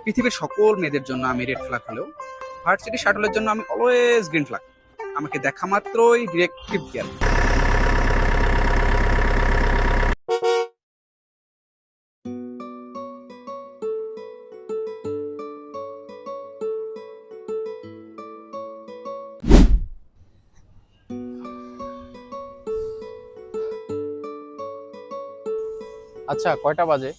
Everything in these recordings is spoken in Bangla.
পৃথিবীর সকল মেয়েদের জন্য আমি রেড ফ্ল্যাগ হলেও ভার্সিটি শাটলের জন্য আমি অলওয়েজ গ্রিন ফ্ল্যাগ। আমাকে দেখা মাত্রই ডিরেক্টিভ গিয়ার। আচ্ছা, কয়টা বাজে?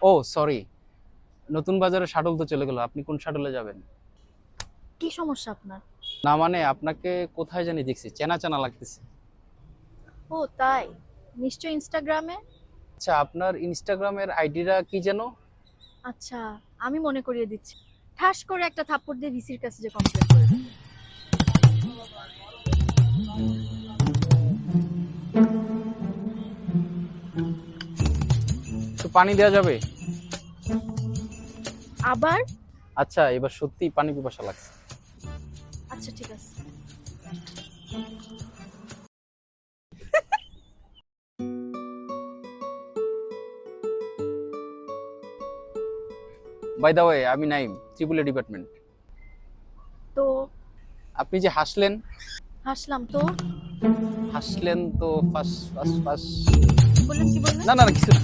ও সরি, নতুন বাজারে শাটল তো চলে গেল। আপনি কোন শাটলে যাবেন? কি সমস্যা আপনার? না মানে আপনাকে কোথায় জানি দেখছি, চেনা চেনা লাগতেছে। ও তাই, নিশ্চয় ইনস্টাগ্রামে। আচ্ছা, আপনার ইনস্টাগ্রামের আইডিটা কি যেন? আচ্ছা, আমি মনে করিয়ে দিচ্ছি। ঠাস করে একটা থাপ্পড় দিয়ে ভিসির কাছে যে কমপ্লেন করে দেব। একটু পানি দেওয়া যাবে? আবার? আচ্ছা, এবার সত্যি পানি পিপাসা লাগছে। আচ্ছা ঠিক আছে। বাই দা ওয়ে, আমি নাইম, ত্রিপুলি ডিপার্টমেন্ট। তো আপনি যে হাসলেন, হাসলাম তো। হাসলেন তো ফাঁস ফাঁস ফাঁস। কি বললেন? না না না, কিছু না।